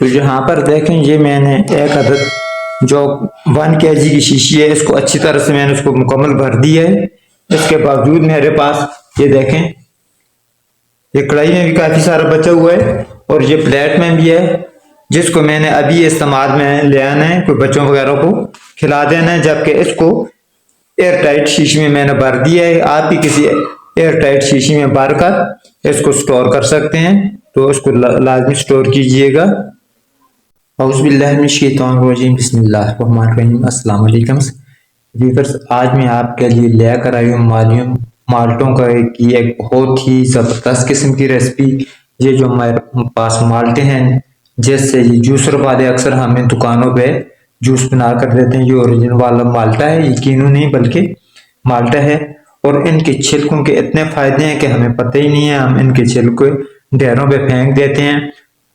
तो यहाँ पर देखें, ये मैंने एक अदद जो 1 kg की शीशी है, इसको अच्छी तरह से मैंने उसको मुकम्मल भर दी है। इसके बावजूद मेरे पास ये देखें, ये कढ़ाई में भी काफी सारा बचा हुआ है और ये प्लेट में भी है, जिसको मैंने अभी इस्तेमाल में ले आना है, कोई बच्चों वगैरह को खिला देना है। जबकि इसको एयर टाइट शीशी में मैंने भर दिया है। आप भी किसी एयर टाइट शीशी में भर कर इसको स्टोर कर सकते हैं, तो इसको लाजमी स्टोर कीजिएगा। औज़ुबिल्लाहिमिनश्शैतानिर्रजीम, बिस्मिल्लाहिर्रहमानिर्रहीम। अस्सलाम वालेकुम व्यूअर्स, आज मैं आपके लिए लेकर आई हूँ माल्टों की एक बहुत ही ज़बरदस्त किस्म की रेसिपी। ये जो हमारे पास माल्टे हैं, जैसे ये जूसर वाले अक्सर हमें दुकानों पे जूस बना कर देते हैं, ये ओरिजिनल वाला माल्टा है, यकीनू नहीं बल्कि माल्टा है। और इनके छिलकों के इतने फायदे हैं कि हमें पता ही नहीं है। हम इनके छिलके ढेरों पे फेंक देते हैं।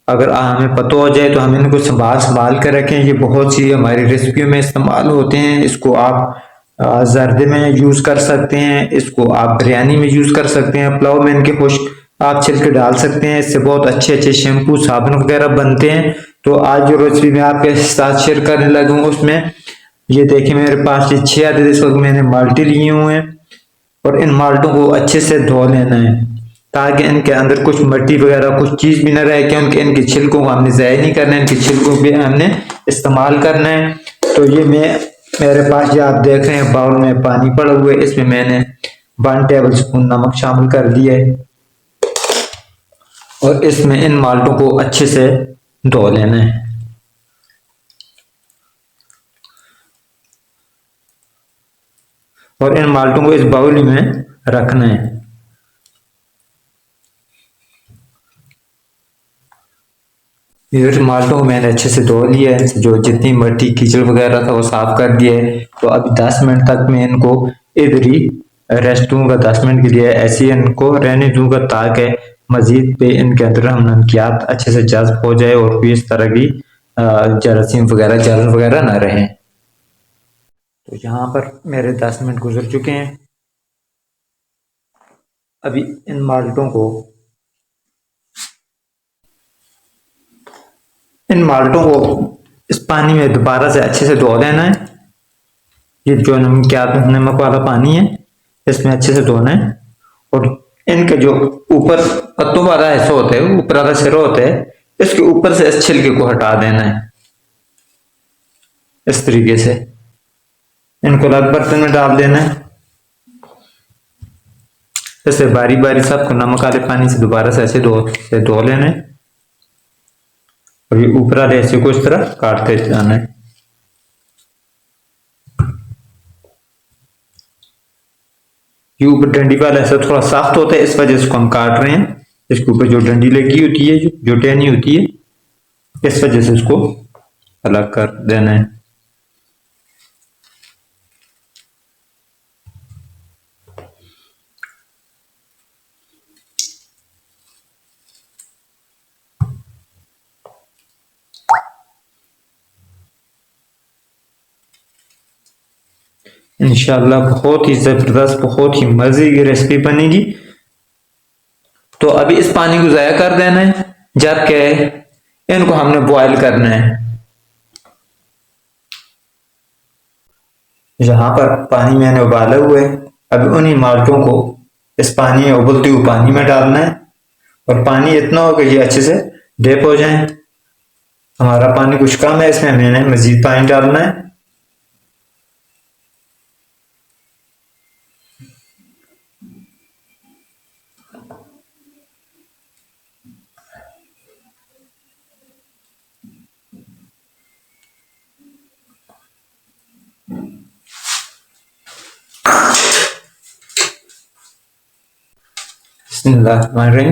अगर हमें पता हो जाए तो हम इनको संभाल संभाल कर रखें। ये बहुत सी हमारी रेसिपियों में इस्तेमाल होते हैं। इसको आप जर्दे में यूज कर सकते हैं, इसको आप बिरयानी में यूज कर सकते हैं, पुलाव में इनके खुश्क आप छिलके डाल सकते हैं। इससे बहुत अच्छे अच्छे शैम्पू साबुन वगैरह बनते हैं। तो आज जो रेसिपी मैं आपके साथ शेयर करने लगा हूँ, उसमें ये देखिए मेरे पास ये 6 अदद इस वक्त मैंने माल्टे लिए हुए हैं। और इन माल्टों को अच्छे से धो लेना है, ताकि इनके अंदर कुछ मिट्टी वगैरह कुछ चीज भी न रहे, क्योंकि इनके छिलकों को हमने ज़ाया नहीं करना है, इनके छिलकों भी हमने इस्तेमाल करना है। तो ये मेरे पास जो आप देख रहे हैं बाउल में पानी पड़ा हुआ है, इसमें मैंने 1 टेबल स्पून नमक शामिल कर दिया है और इसमें इन माल्टों को अच्छे से धो लेना है। और इन माल्टों को इस बाउल में रखना है। माल्टों को मैंने अच्छे से धो लिया है, जो जितनी मिट्टी कीचड़ वगैरह था वो साफ कर दिया है। तो अभी 10 मिनट तक मैं इनको इधर ही रेस्ट दूंगा। 10 मिनट के लिए ऐसे ही इनको रहने दूंगा, ताकि मजीद पे इनके अंदर हम नमकियात अच्छे से जज्ब हो जाए और कोई इस तरह की जरासीम वगैरह जलन वगैरह ना रहे। तो यहाँ पर मेरे 10 मिनट गुजर चुके हैं। अभी इन माल्टों को इस पानी में दोबारा से अच्छे से धो देना है। ये जो नमक वाला पानी है, इसमें अच्छे से धोना है। और इनके जो ऊपर पत्तों वाला हिस्सा होता है, ऊपर वाला सिरा होता है, इसके ऊपर से इस छिलके को हटा देना है। इस तरीके से इनको अलग बर्तन में डाल देना है। जैसे बारी बारी सबको नमक वाले पानी से दोबारा से ऐसे धो लेना है। और ये ऊपर वाले ऐसे को इस तरह काटते जाना है। ये ऊपर डंडी वाला ऐसा थोड़ा सख्त होता है, इस वजह से हम काट रहे हैं। इसके ऊपर जो डंडी लगी होती है, जो टहनी होती है, इस वजह से इसको अलग कर देना है। इंशाल्लाह बहुत ही जबरदस्त, बहुत ही मजे की रेसिपी बनेगी। तो अभी इस पानी को ज़ाया कर देना है, जबकि इनको हमने बॉयल करना है। यहाँ पर पानी मैंने उबाला हुआ है। अभी उन्हीं माल्टों को इस पानी में, उबलते हुए पानी में डालना है। और पानी इतना हो कि ये अच्छे से डेप हो जाए। हमारा पानी कुछ कम है, इसमें मैंने मजीद पानी डालना है।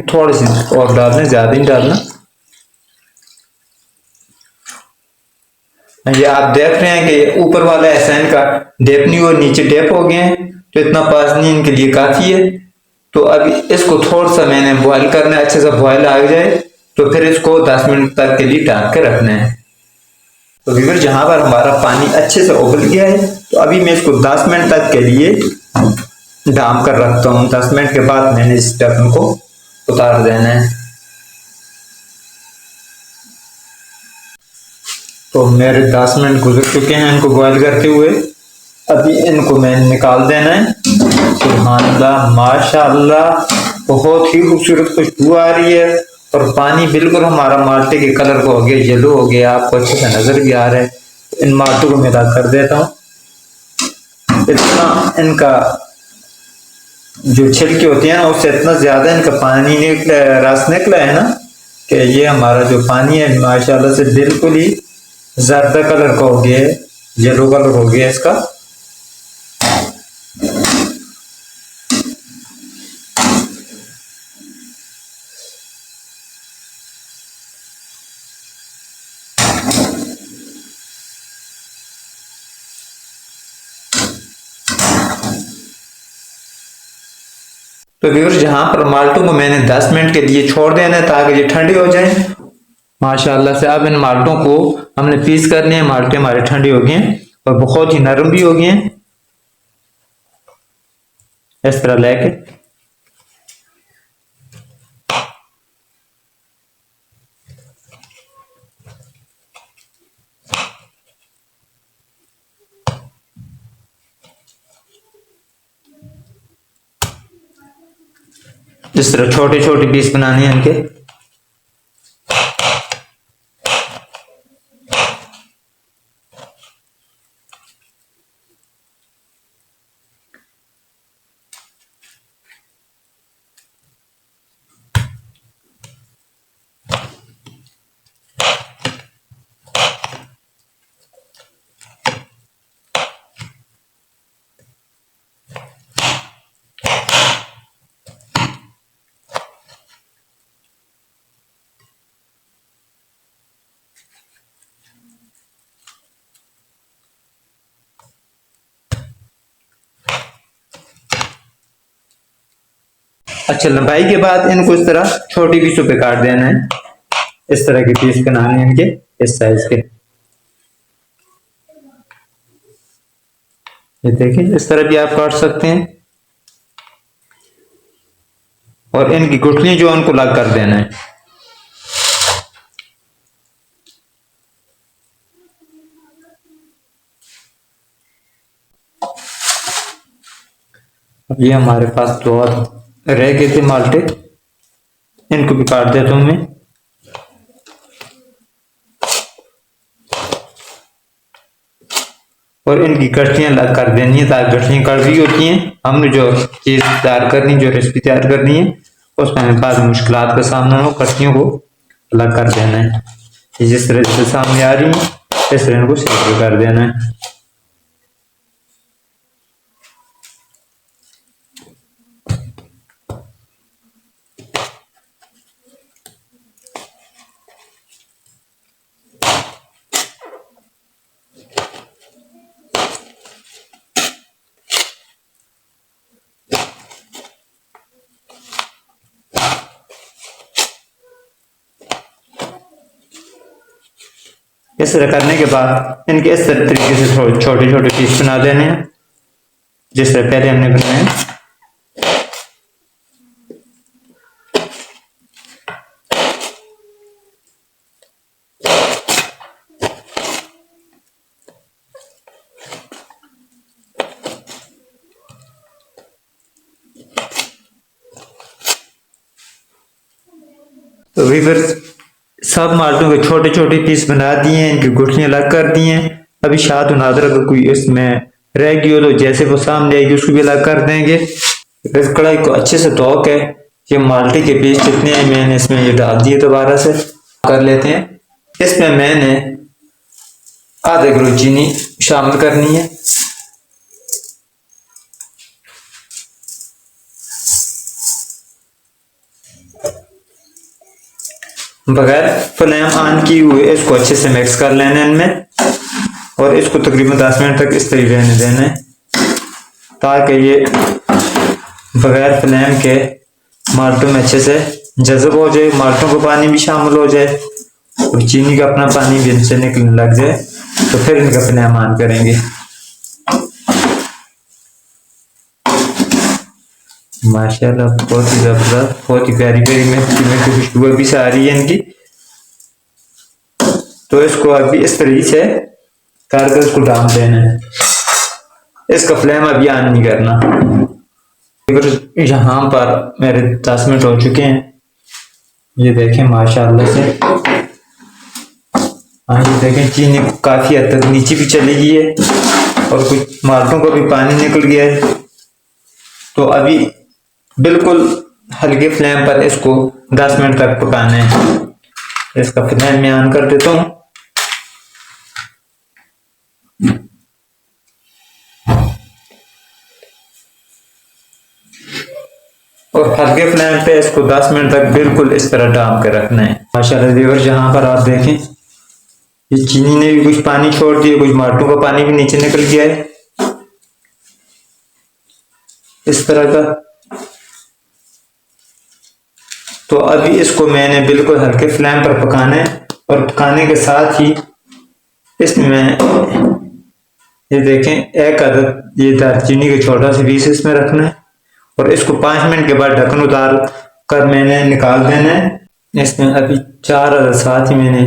थोड़ी सी और डालना, ज्यादा नहीं डालना। ये आप देख रहे हैं कि ऊपर वाला ऐसा इनका डेप नहीं हुआ, नीचे डेप हो गए हैं, तो इतना पानी इनके लिए काफी है। तो अभी इसको थोड़ा सा मैंने बॉईल करना है, अच्छे से बॉईल आ जाए तो फिर इसको 10 मिनट तक के लिए ढक के रखना है। तो व्यूअर, जहां पर हमारा पानी अच्छे से उबल गया है, तो अभी मैं इसको 10 मिनट तक के लिए ढाम कर रखता हूँ। 10 मिनट के बाद मैंने इस ढक्कन को उतार देना है। तो मेरे 10 मिनट गुजर चुके हैं इनको बॉईल करते हुए। अभी इनको मैंने निकाल देना है। सुभान अल्लाह, माशाअल्लाह, बहुत ही खूबसूरत खुशबू आ रही है और पानी बिल्कुल हमारा माल्टे के कलर को हो गया, येलो हो गया, आपको अच्छे से नजर भी आ रहा है। इन माल्टों को मिला कर देता हूँ। इतना इनका जो छिलके होती है ना, उससे इतना ज्यादा इनका पानी निकला, रस निकला है ना, कि ये हमारा जो पानी है माशाल्लाह से बिल्कुल ही जर्दा कलर का हो गया है, येलो कलर हो गया इसका। तो व्यूअर्स, जहां पर माल्टों को मैंने 10 मिनट के लिए छोड़ देना है ताकि ये ठंडे हो जाएं। माशाल्लाह से अब इन माल्टों को हमने पीस करने हैं। माल्टे हमारे ठंडे हो गए हैं और बहुत ही नरम भी हो गए हैं। इस तरह लेके इस तरह छोटे छोटे पीस बनाने हैं इनके। अच्छा, लंबाई के बाद इनको इस तरह छोटी पीसों पे काट देना है। इस तरह के पीस बनाने हैं इनके, इस साइज के। ये देखिए, इस तरह भी आप काट सकते हैं। और इनकी गुठलियां जो उनको अलग कर देना है। अब ये हमारे पास दो और रह गए थे माल्टे, इनको भी काट देता हूं मैं। और इनकी गठलियां अलग कर देनी है ताकि गठलियां कड़वी होती हैं। हमने जो चीज तैयार करनी, जो रेसिपी तैयार करनी है, उसमें हमें बाद में मुश्किलात का सामना हो, गठलियों को अलग कर देना है। जिस तरह से सामने आ रही है इस तरह इनको सेट कर देना है। इस तरह करने के बाद इनके इस तरह तरीके से छोटे छोटे पीस बना देने हैं, जिस तरह पहले हमने बनाए। तो वीवर्स, सब माल्टों के छोटे छोटे पीस बना दिए हैं, इनकी गुठलियां अलग कर दी हैं। अभी शाद नादर अगर कोई इसमें रह गई हो तो जैसे वो सामने आएगी उसको भी अलग कर देंगे। इस कढ़ाई को अच्छे से धो के ये माल्टे के पीस जितने हैं मैंने इसमें ये डाल दिए, दोबारा से कर लेते हैं। इसमें मैंने आधा किलो चीनी शामिल करनी है। बगैर फ्लेम ऑन किए हुए इसको अच्छे से मिक्स कर लेना है इनमें और इसको तकरीबन 10 मिनट तक इस तरीके रहने देना है ताकि ये बगैर फ्लेम के माल्टों में अच्छे से जज़ब हो जाए, माल्टों का पानी भी शामिल हो जाए और चीनी का अपना पानी भी इनसे निकलने लग जाए। तो फिर इनका फ्लेम ऑन करेंगे। माशाल्लाह, बहुत ही जबरदस्त, बहुत ही प्यारी प्यारी महकी खुशबू भी आ रही है इनकी। तो इसको अभी इस तरीके से करके इसको डाल देना है। इसका फ्लेम अभी ऑन नहीं करना। यहाँ पर मेरे 10 मिनट हो चुके हैं। ये देखें माशाल्लाह से, हाँ ये देखें चीनी काफी हद तक नीचे भी चली गई है और कुछ माल्टों का भी पानी निकल गया है। तो अभी बिल्कुल हल्के फ्लेम पर इसको 10 मिनट तक पकाना है। इसका फ्लेम मैं ऑन कर देता हूँ। और हल्के फ्लेम पे इसको 10 मिनट तक बिल्कुल इस तरह डाल के रखना है। माशाल्लाह व्यूअर्स, यहाँ पर आप देखें ये चीनी ने भी कुछ पानी छोड़ दिया, कुछ माल्टों का पानी भी नीचे निकल गया है इस तरह का। तो अभी इसको मैंने बिल्कुल हल्के फ्लेम पर पकाना है और पकाने के साथ ही इसमें ये देखें एक अदद ये दालचीनी का छोटा सा पीस इसमें रखना है और इसको 5 मिनट के बाद ढक्कन उतार कर मैंने निकाल देना है। इसमें अभी 4 अदद साथ ही मैंने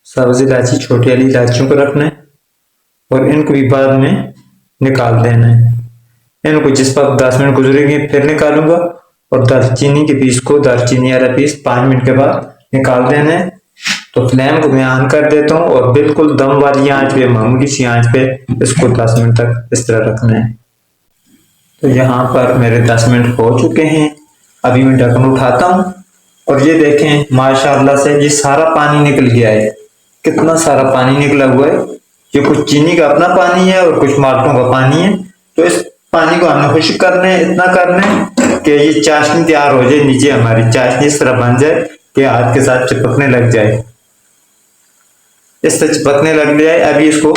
सब्जी इलायची छोटी वाली इलायचियों को रखना है और इनको भी बाद में निकाल देना है। इनको जिस वक्त 10 मिनट गुजरेंगे फिर निकालूंगा और दालचीनी के पीस को, दालचीनी वाला पीस 5 मिनट के बाद निकाल देना है। तो फ्लेम को मैं ऑन कर देता हूँ और बिल्कुल दम वाली आंच पे, मामूली सी आंच पे इसको 10 मिनट तक इस तरह रखना है। तो यहाँ पर मेरे 10 मिनट हो चुके हैं। अभी मैं ढक्कन उठाता हूँ और ये देखें माशाल्लाह से ये सारा पानी निकल गया है। कितना सारा पानी निकला हुआ है। ये कुछ चीनी का अपना पानी है और कुछ माल्टों का पानी है। तो इस पानी को हमने खुश्क करना है, इतना करना है कि ये चाशनी तैयार हो जाए, नीचे हमारी चाशनी इस तरह बन जाए कि हाथ के साथ चिपकने लग जाए। इस तरह चिपकने लग जाए। अभी इसको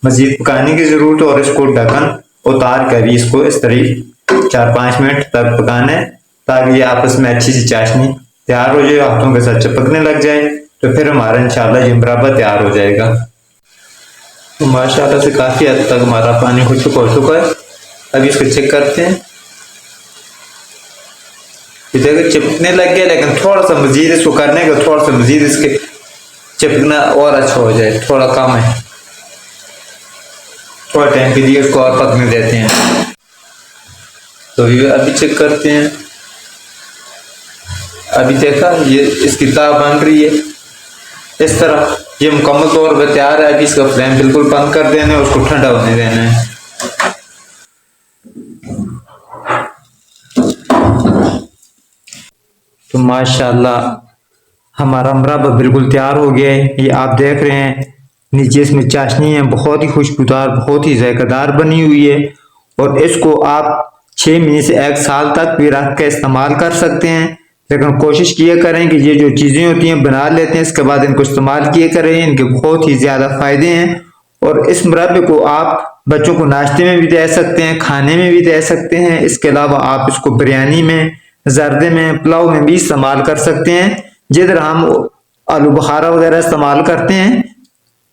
मजीद पकाने की जरूरत है और इसको ढक्कन उतार कर भी इसको इस तरह 4-5 मिनट तक पकाना है ताकि ये आपस में अच्छी सी चाशनी तैयार हो जाए, हाथों के साथ चिपकने लग जाए। तो फिर हमारा इंशाल्लाह ये बराबर तैयार हो जाएगा। तो माशाल्लाह से काफी हद तक हमारा पानी खुश्क हो चुका है। अभी इसको चेक करते हैं। देखो चिपकने लग गया, लेकिन थोड़ा सा मजीद इसको करने का, थोड़ा सा मजीद इसके चिपकना और अच्छा हो जाए, थोड़ा कम है। थोड़ा टाइम के लिए इसको और पकने देते हैं। तो ये अभी चेक करते हैं। अभी देखा ये इसकी ताव बन रही है इस तरह, ये मुकम्मल तौर पर तैयार है। अभी इसका फ्लेम बिल्कुल बंद कर देना है, उसको ठंडा होने देना है। तो माशाल्लाह हमारा मुरब्बा बिल्कुल तैयार हो गया है। ये आप देख रहे हैं नीचे इसमें चाशनी है, बहुत ही खुशबूदार, बहुत ही जायकादार बनी हुई है। और इसको आप 6 महीने से 1 साल तक भी रख के इस्तेमाल कर सकते हैं। लेकिन कोशिश किया करें कि ये जो चीज़ें होती हैं बना लेते हैं, इसके बाद इनको इस्तेमाल किए करें, इनके बहुत ही ज़्यादा फायदे हैं। और इस मुरब्बे को आप बच्चों को नाश्ते में भी दे सकते हैं, खाने में भी दे सकते हैं। इसके अलावा आप इसको बिरयानी में, जर्दे में, पुलाव में भी इस्तेमाल कर सकते हैं। जिधर हम आलू बुखारा वगैरह इस्तेमाल करते हैं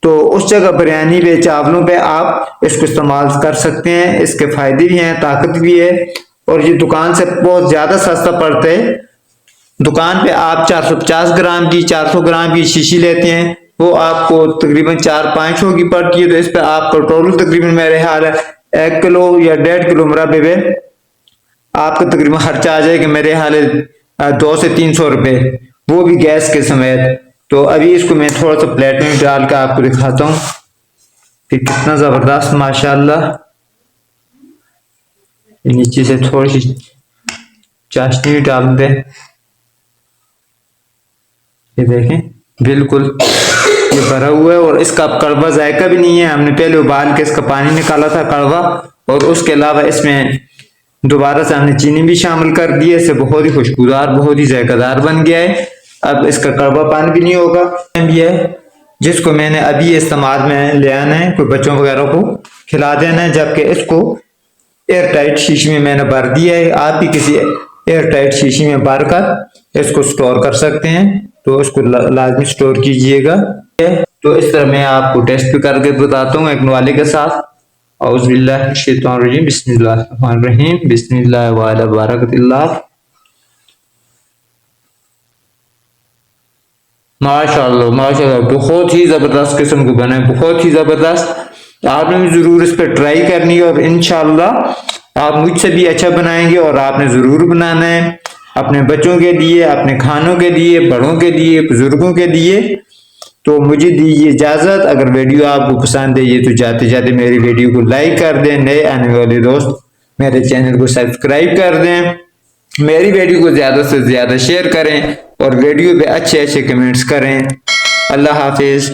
तो उस जगह बिरयानी पे, चावलों पे आप इसको इस्तेमाल कर सकते हैं। इसके फायदे भी हैं, ताकत भी है और ये दुकान से बहुत ज़्यादा सस्ता पड़ता है। दुकान पे आप 450 ग्राम की, 400 ग्राम की शीशी लेते हैं, वो आपको तकरीबन 4-500 की पड़ती है। तो इस पे आपका टोटल तकरीबन मेरे ख्याल है 1 किलो या 1.5 किलो मुरब्बे पे आपका तकरीबन खर्चा आ जाएगा मेरे ख्याल है 200 से 300 रुपये, वो भी गैस के समेत। तो अभी इसको मैं थोड़ा सा प्लेट में डाल कर आपको दिखाता हूँ कि कितना जबरदस्त माशाल्लाह। नीचे से थोड़ी सी चाशनी डाल दे। ये देखें बिल्कुल ये भरा हुआ है और इसका कड़वा जायका भी नहीं है। हमने पहले उबाल के इसका पानी निकाला था कड़वा, और उसके अलावा इसमें दोबारा से हमने चीनी भी शामिल कर दी है। इससे बहुत ही खुशबूदार, बहुत ही जायकादार बन गया है। अब इसका कड़वा पानी भी नहीं होगा। ये जिसको मैंने अभी इस्तेमाल में ले आना है, कोई बच्चों वगैरह को खिला देना है। जबकि इसको एयर टाइट शीशी में मैंने भर दिया है। आप भी किसी एयर टाइट शीशी में भर कर इसको स्टोर कर सकते हैं। तो इसको लाजमी स्टोर कीजिएगा। तो इस तरह मैं आपको टेस्ट भी करके बताता हूँ एक नवाले के साथ। औज़ुबिल्लाहिमिनश्शैतानिर्रजीम, बिस्मिल्लाहिर्रहमानिर्रहीम, बिस्मिल्लाह व अला बरकतिल्लाह। माशाल्लाह माशाल्लाह, बहुत ही ज़बरदस्त किस्म के बने, बहुत ही ज़बरदस्त। आपने भी ज़रूर इस पर ट्राई करनी है और इंशाल्लाह आप मुझसे भी अच्छा बनाएंगे। और आपने ज़रूर बनाना है अपने बच्चों के लिए, अपने खानों के लिए, बड़ों के लिए, बुजुर्गों के लिए। तो मुझे दीजिए इजाज़त। अगर वीडियो आपको पसंद है ये तो जाते जाते मेरी वीडियो को लाइक कर दें, नए आने वाले दोस्त मेरे चैनल को सब्सक्राइब कर दें, मेरी वीडियो को ज़्यादा से ज़्यादा शेयर करें और वीडियो पे अच्छे अच्छे कमेंट्स करें। अल्लाह हाफिज़।